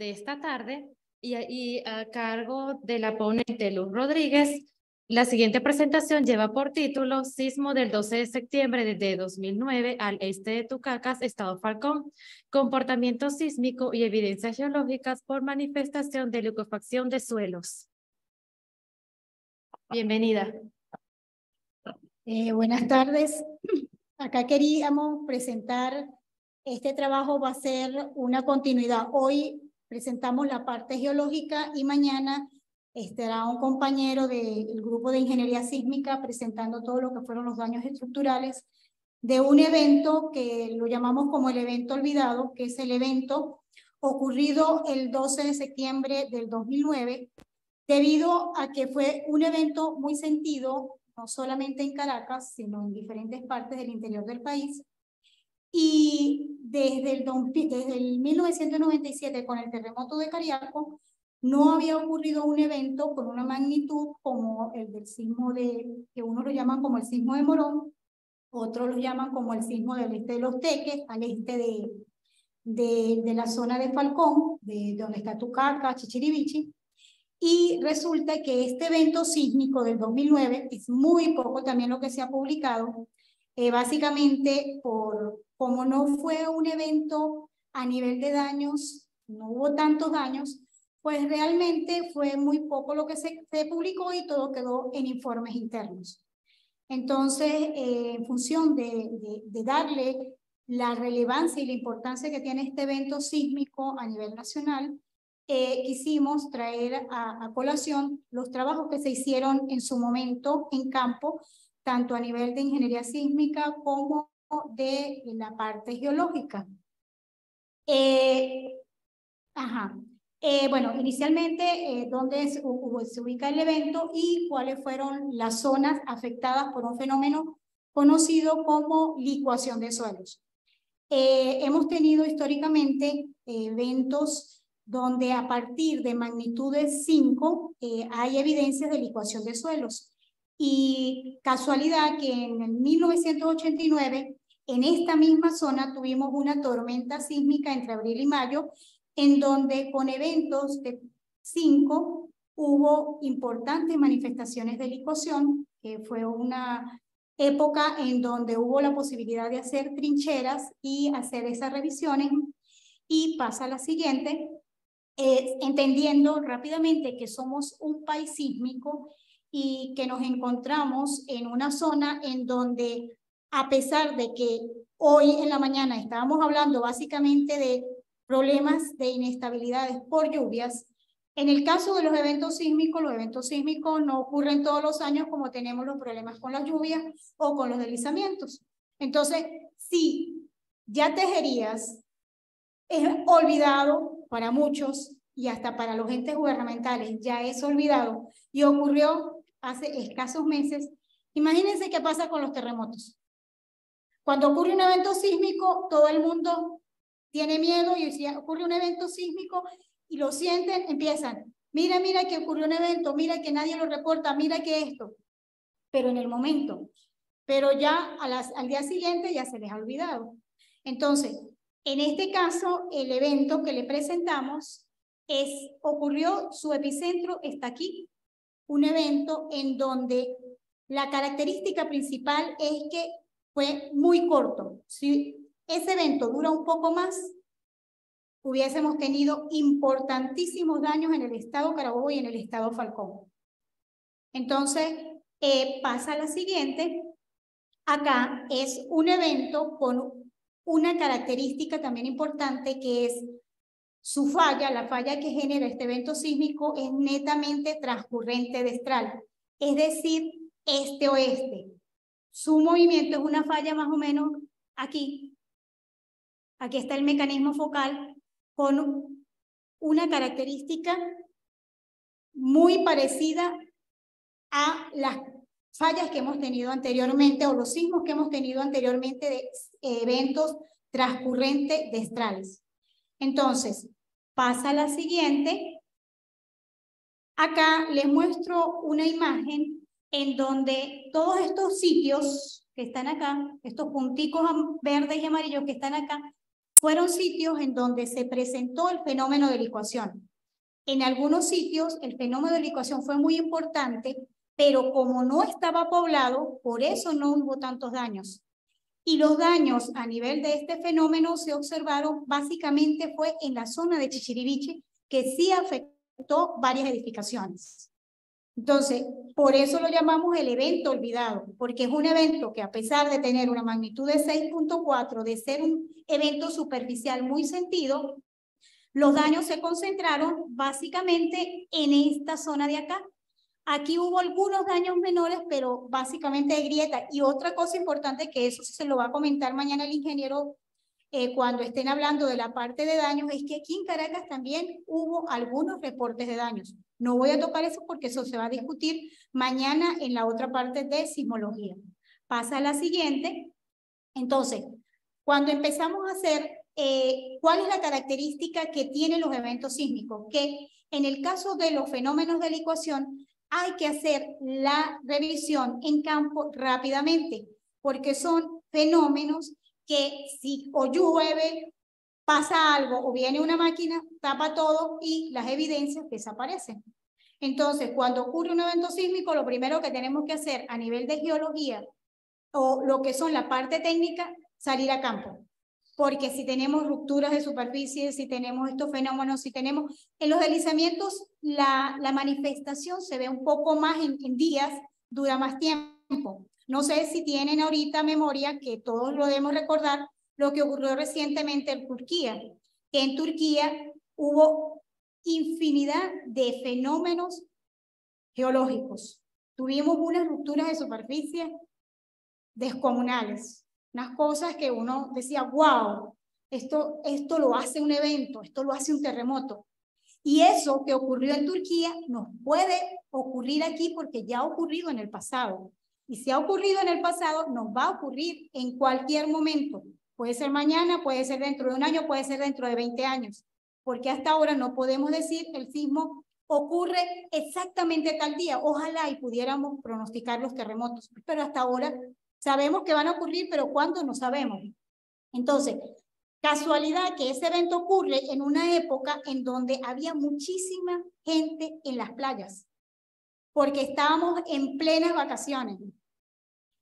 de esta tarde y a cargo de la ponente Luz Rodríguez. La siguiente presentación lleva por título Sismo del 12 de septiembre de 2009 al este de Tucacas, Estado Falcón, comportamiento sísmico y evidencias geológicas por manifestación de liquefacción de suelos. Bienvenida. Buenas tardes. Acá queríamos presentar, este trabajo va a ser una continuidad. Hoy presentamos la parte geológica y mañana estará un compañero del grupo de ingeniería sísmica presentando todo lo que fueron los daños estructurales de un evento que lo llamamos como el evento olvidado, que es el evento ocurrido el 12 de septiembre del 2009, debido a que fue un evento muy sentido, no solamente en Caracas, sino en diferentes partes del interior del país. Y desde el 1997, con el terremoto de Cariaco, no había ocurrido un evento con una magnitud como el del sismo que unos lo llaman como el sismo de Morón, otros lo llaman como el sismo del este de Los Teques, al este de la zona de Falcón, de donde está Tucacas, Chichirivichi. Y resulta que este evento sísmico del 2009 es muy poco también lo que se ha publicado, básicamente como no fue un evento a nivel de daños, no hubo tantos daños, pues realmente fue muy poco lo que se publicó y todo quedó en informes internos. Entonces, en función de darle la relevancia y la importancia que tiene este evento sísmico a nivel nacional, quisimos traer a colación los trabajos que se hicieron en su momento en campo, tanto a nivel de ingeniería sísmica como de la parte geológica. Bueno, inicialmente, ¿dónde se ubica el evento y cuáles fueron las zonas afectadas por un fenómeno conocido como licuación de suelos? Hemos tenido históricamente eventos donde a partir de magnitudes 5 hay evidencias de licuación de suelos. Y casualidad que en el 1989, en esta misma zona tuvimos una tormenta sísmica entre abril y mayo, en donde con eventos de 5 hubo importantes manifestaciones de licuación, que fue una época en donde hubo la posibilidad de hacer trincheras y hacer esas revisiones. Y pasa la siguiente, entendiendo rápidamente que somos un país sísmico y que nos encontramos en una zona en donde, a pesar de que hoy en la mañana estábamos hablando básicamente de problemas de inestabilidades por lluvias, en el caso de los eventos sísmicos no ocurren todos los años como tenemos los problemas con las lluvias o con los deslizamientos. Entonces, si ya Tejerías es olvidado para muchos y hasta para los entes gubernamentales ya es olvidado y ocurrió hace escasos meses, imagínense qué pasa con los terremotos. Cuando ocurre un evento sísmico, todo el mundo tiene miedo y si ocurre un evento sísmico y lo sienten, empiezan, mira que ocurrió un evento, mira que nadie lo reporta, mira que esto. Pero en el momento, pero ya al día siguiente ya se les ha olvidado. Entonces, en este caso, el evento que le presentamos ocurrió, su epicentro está aquí, un evento en donde la característica principal es que fue muy corto. Si ese evento dura un poco más, hubiésemos tenido importantísimos daños en el estado Carabobo y en el estado Falcón. Entonces, pasa la siguiente. Acá es un evento con una característica también importante, que es su falla. La falla que genera este evento sísmico es netamente transcurrente destral, es decir, este-oeste. Su movimiento es una falla más o menos aquí. Aquí está el mecanismo focal con una característica muy parecida a las fallas que hemos tenido anteriormente o los sismos que hemos tenido anteriormente de eventos transcurrentes destrales. Entonces, pasa la siguiente. Acá les muestro una imagen en donde todos estos sitios que están acá, estos punticos verdes y amarillos que están acá, fueron sitios en donde se presentó el fenómeno de licuación. En algunos sitios el fenómeno de licuación fue muy importante, pero como no estaba poblado, por eso no hubo tantos daños. Y los daños a nivel de este fenómeno se observaron básicamente fue en la zona de Chichiriviche, que sí afectó varias edificaciones. Entonces, por eso lo llamamos el evento olvidado, porque es un evento que a pesar de tener una magnitud de 6.4, de ser un evento superficial muy sentido, los daños se concentraron básicamente en esta zona de acá. Aquí hubo algunos daños menores, pero básicamente de grieta. Y otra cosa importante, que eso se lo va a comentar mañana el ingeniero cuando estén hablando de la parte de daños, es que aquí en Caracas también hubo algunos reportes de daños. No voy a tocar eso porque eso se va a discutir mañana en la otra parte de sismología. Pasa a la siguiente. Entonces, cuando empezamos a hacer, ¿cuál es la característica que tienen los eventos sísmicos? Que en el caso de los fenómenos de licuación, hay que hacer la revisión en campo rápidamente, porque son fenómenos que si o llueve, pasa algo o viene una máquina, tapa todo y las evidencias desaparecen. Entonces, cuando ocurre un evento sísmico, lo primero que tenemos que hacer a nivel de geología o lo que son la parte técnica, salir a campo. Porque si tenemos rupturas de superficie, si tenemos estos fenómenos, si tenemos... En los deslizamientos la manifestación se ve un poco más en días, dura más tiempo. No sé si tienen ahorita memoria, que todos lo debemos recordar, lo que ocurrió recientemente en Turquía. Que en Turquía hubo infinidad de fenómenos geológicos. Tuvimos unas rupturas de superficie descomunales. Unas cosas que uno decía, wow, esto lo hace un evento, esto lo hace un terremoto. Y eso que ocurrió en Turquía nos puede ocurrir aquí porque ya ha ocurrido en el pasado. Y si ha ocurrido en el pasado, nos va a ocurrir en cualquier momento. Puede ser mañana, puede ser dentro de un año, puede ser dentro de 20 años. Porque hasta ahora no podemos decir el sismo ocurre exactamente tal día. Ojalá y pudiéramos pronosticar los terremotos. Pero hasta ahora sabemos que van a ocurrir, pero ¿cuándo? No sabemos. Entonces, casualidad que ese evento ocurre en una época en donde había muchísima gente en las playas, porque estábamos en plenas vacaciones.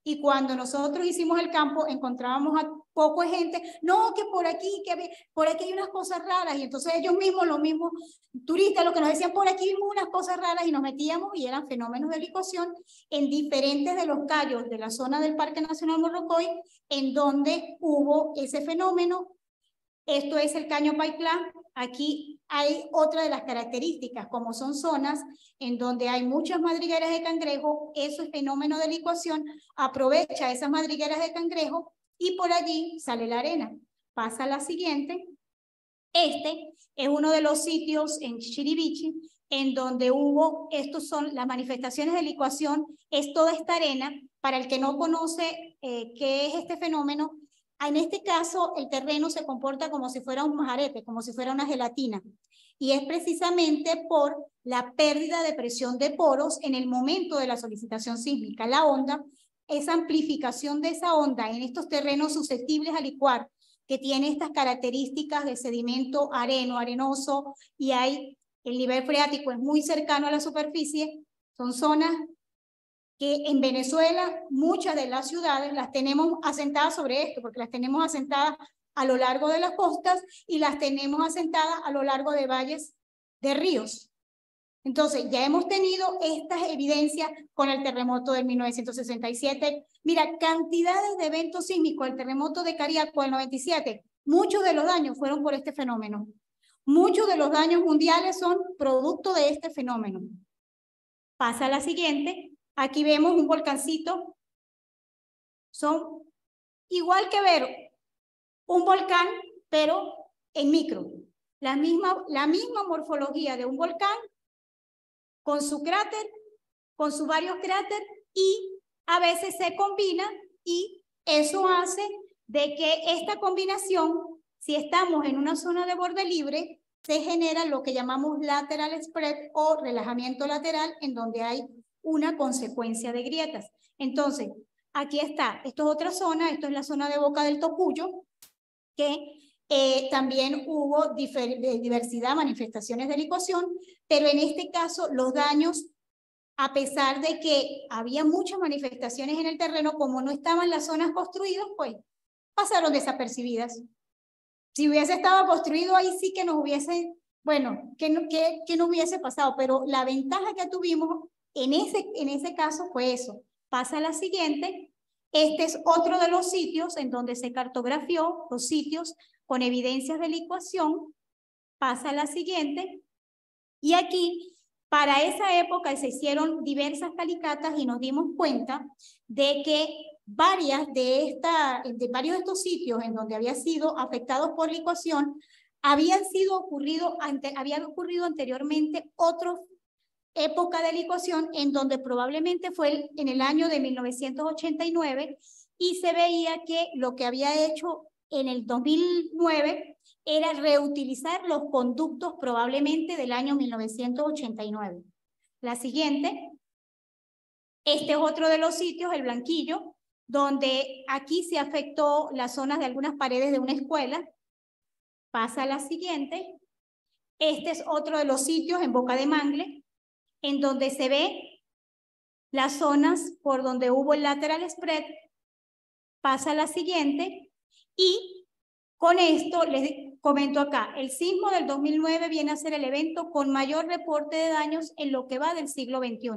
Y cuando nosotros hicimos el campo, encontrábamos a poco de gente, no, que por aquí hay unas cosas raras, y entonces ellos mismos, los mismos turistas, lo que nos decían, por aquí vimos unas cosas raras, y nos metíamos, y eran fenómenos de licuación en diferentes de los cayos de la zona del Parque Nacional Morrocoy, en donde hubo ese fenómeno. Esto es el Caño Paitlán. Aquí hay otra de las características, como son zonas en donde hay muchas madrigueras de cangrejo, eso es fenómeno de licuación, aprovecha esas madrigueras de cangrejo y por allí sale la arena. Pasa a la siguiente. Este es uno de los sitios en Chichiriviche en donde hubo, estos son las manifestaciones de licuación, es toda esta arena. Para el que no conoce qué es este fenómeno, en este caso el terreno se comporta como si fuera un majarete, como si fuera una gelatina. Y es precisamente por la pérdida de presión de poros en el momento de la solicitación sísmica. La onda, esa amplificación de esa onda en estos terrenos susceptibles a licuar, que tiene estas características de sedimento arenoso, y el nivel freático es muy cercano a la superficie, son zonas que en Venezuela muchas de las ciudades las tenemos asentadas sobre esto, porque las tenemos asentadas a lo largo de las costas y las tenemos asentadas a lo largo de valles de ríos. Entonces, ya hemos tenido estas evidencias con el terremoto del 1967. Mira, cantidades de eventos sísmicos, el terremoto de Cariaco del 97, muchos de los daños fueron por este fenómeno. Muchos de los daños mundiales son producto de este fenómeno. Pasa a la siguiente. Aquí vemos un volcancito. Son igual que ver un volcán, pero en micro. La misma morfología de un volcán, con su cráter, con sus varios cráteres, y a veces se combina, y eso hace de que esta combinación, si estamos en una zona de borde libre, se genera lo que llamamos lateral spread o relajamiento lateral, en donde hay una consecuencia de grietas. Entonces, aquí está, esto es otra zona, esto es la zona de Boca del Tocuyo, que También hubo diversidad, manifestaciones de licuación, pero en este caso los daños, a pesar de que había muchas manifestaciones en el terreno, como no estaban las zonas construidas, pues pasaron desapercibidas. Si hubiese estado construido, ahí sí que nos hubiese, bueno, que no hubiese pasado, pero la ventaja que tuvimos en ese caso fue eso. Pasa a la siguiente. Este es otro de los sitios en donde se cartografió los sitios con evidencias de licuación. Pasa a la siguiente. Y aquí, para esa época, se hicieron diversas calicatas y nos dimos cuenta de que varios de estos sitios en donde había sido afectados por licuación habían ocurrido anteriormente otras época de licuación en donde probablemente fue en el año de 1989 y se veía que lo que había hecho en el 2009 era reutilizar los conductos probablemente del año 1989. La siguiente, este es otro de los sitios, el Blanquillo, donde aquí se afectó las zonas de algunas paredes de una escuela. Pasa a la siguiente. Este es otro de los sitios en Boca de Mangle, en donde se ve las zonas por donde hubo el lateral spread. Pasa a la siguiente. Y con esto les comento acá, el sismo del 2009 viene a ser el evento con mayor reporte de daños en lo que va del siglo XXI.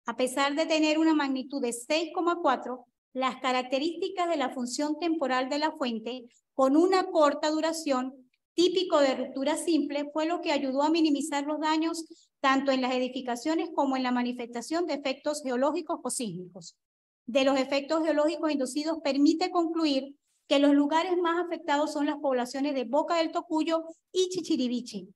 A pesar de tener una magnitud de 6,4, las características de la función temporal de la fuente, con una corta duración, típico de ruptura simple, fue lo que ayudó a minimizar los daños tanto en las edificaciones como en la manifestación de efectos geológicos o sísmicos. De los efectos geológicos inducidos permite concluir que los lugares más afectados son las poblaciones de Boca del Tocuyo y Chichiriviche,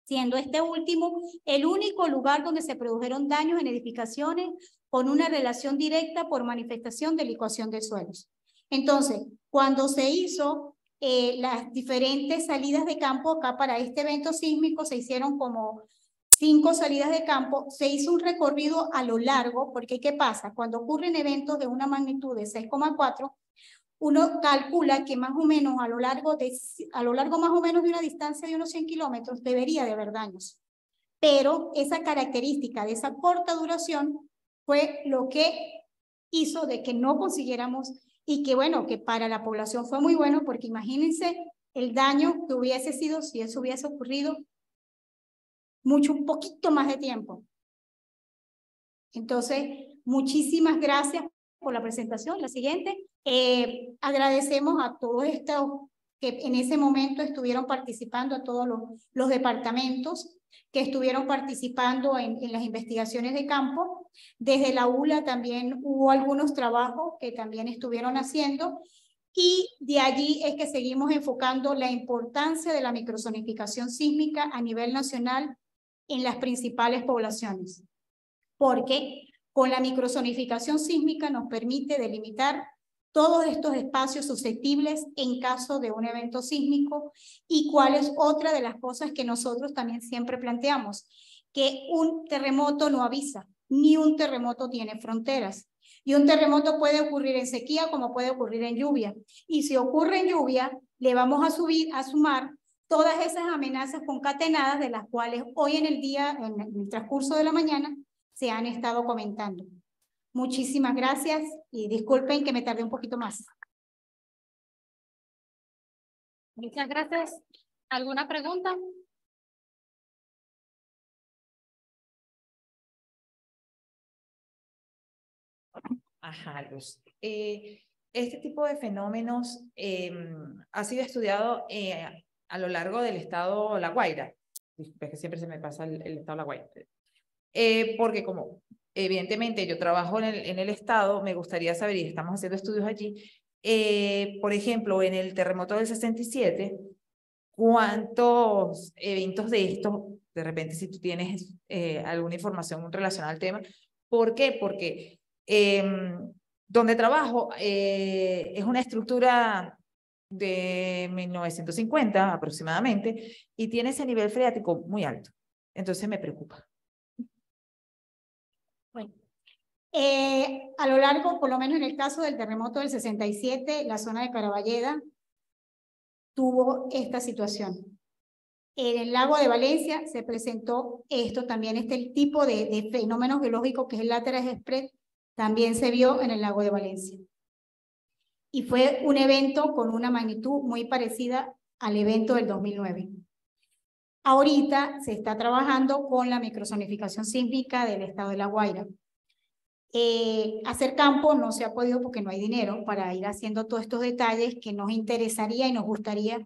siendo este último el único lugar donde se produjeron daños en edificaciones con una relación directa por manifestación de licuación de suelos. Entonces, cuando se hizo las diferentes salidas de campo, acá para este evento sísmico se hicieron como 5 salidas de campo, se hizo un recorrido a lo largo, porque ¿qué pasa? Cuando ocurren eventos de una magnitud de 6,4, uno calcula que más o menos a lo largo más o menos de una distancia de unos 100 kilómetros debería de haber daños. Pero esa característica de esa corta duración fue lo que hizo de que no consiguiéramos y que bueno, que para la población fue muy bueno porque imagínense el daño que hubiese sido si eso hubiese ocurrido un poquito más de tiempo. Entonces, muchísimas gracias por la presentación. La siguiente, agradecemos a todos estos que en ese momento estuvieron participando, a todos los departamentos que estuvieron participando en las investigaciones de campo. Desde la ULA también hubo algunos trabajos que también estuvieron haciendo y de allí es que seguimos enfocando la importancia de la microzonificación sísmica a nivel nacional en las principales poblaciones, porque con la microzonificación sísmica nos permite delimitar todos estos espacios susceptibles en caso de un evento sísmico y cuál es otra de las cosas que nosotros también siempre planteamos, que un terremoto no avisa, ni un terremoto tiene fronteras. Y un terremoto puede ocurrir en sequía como puede ocurrir en lluvia. Y si ocurre en lluvia, le vamos a sumar todas esas amenazas concatenadas de las cuales hoy en el día, en el transcurso de la mañana, se han estado comentando. Muchísimas gracias y disculpen que me tardé un poquito más. Muchas gracias. ¿Alguna pregunta? Ajá, Luz. Este tipo de fenómenos ha sido estudiado a lo largo del estado La Guaira. Disculpe que siempre se me pasa el estado La Guaira. Porque como evidentemente yo trabajo en el estado, me gustaría saber, y estamos haciendo estudios allí, por ejemplo, en el terremoto del 67, ¿cuántos eventos de estos, de repente si tú tienes alguna información relacionada al tema? ¿Por qué? Porque donde trabajo es una estructura de 1950 aproximadamente y tiene ese nivel freático muy alto. Entonces me preocupa. Bueno, a lo largo, por lo menos en el caso del terremoto del 67, la zona de Caraballeda, tuvo esta situación. En el lago de Valencia se presentó esto también, este tipo de fenómeno geológico que es el Lateral Express, también se vio en el lago de Valencia. Y fue un evento con una magnitud muy parecida al evento del 2009. Ahorita se está trabajando con la microzonificación sísmica del estado de La Guaira. Hacer campo no se ha podido porque no hay dinero para ir haciendo todos estos detalles que nos interesaría y nos gustaría,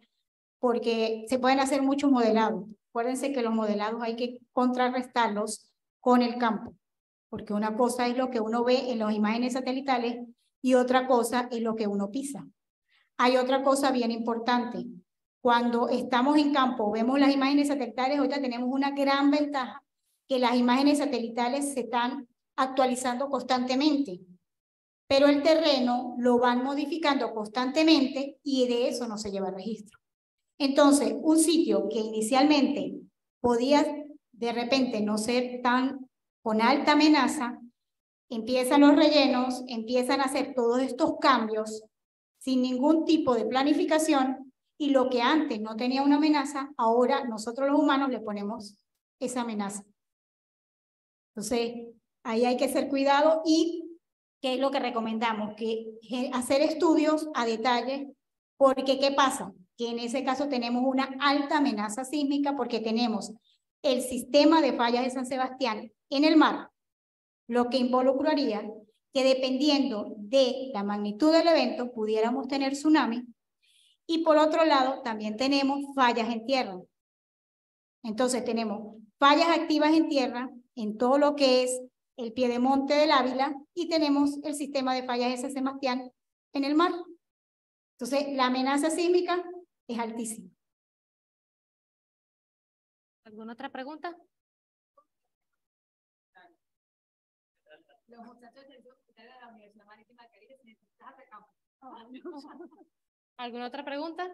porque se pueden hacer muchos modelados. Acuérdense que los modelados hay que contrarrestarlos con el campo, porque una cosa es lo que uno ve en las imágenes satelitales y otra cosa es lo que uno pisa. Hay otra cosa bien importante. Cuando estamos en campo, vemos las imágenes satelitales, ahorita tenemos una gran ventaja, que las imágenes satelitales se están actualizando constantemente, pero el terreno lo van modificando constantemente y de eso no se lleva registro. Entonces, un sitio que inicialmente podía de repente no ser tan con alta amenaza, empiezan los rellenos, empiezan a hacer todos estos cambios sin ningún tipo de planificación y lo que antes no tenía una amenaza, ahora nosotros los humanos le ponemos esa amenaza. Entonces, ahí hay que hacer cuidado y ¿qué es lo que recomendamos? Que hacer estudios a detalle, porque ¿qué pasa? Que en ese caso tenemos una alta amenaza sísmica porque tenemos el sistema de fallas de San Sebastián en el mar, lo que involucraría que dependiendo de la magnitud del evento pudiéramos tener tsunami y por otro lado también tenemos fallas en tierra. Entonces tenemos fallas activas en tierra en todo lo que es el piedemonte del Ávila y tenemos el sistema de fallas de San Sebastián en el mar. Entonces la amenaza sísmica es altísima. ¿Alguna otra pregunta? Los muchachos de la Universidad Marítima del Caribe se necesitan hacer campo. ¿Alguna otra pregunta?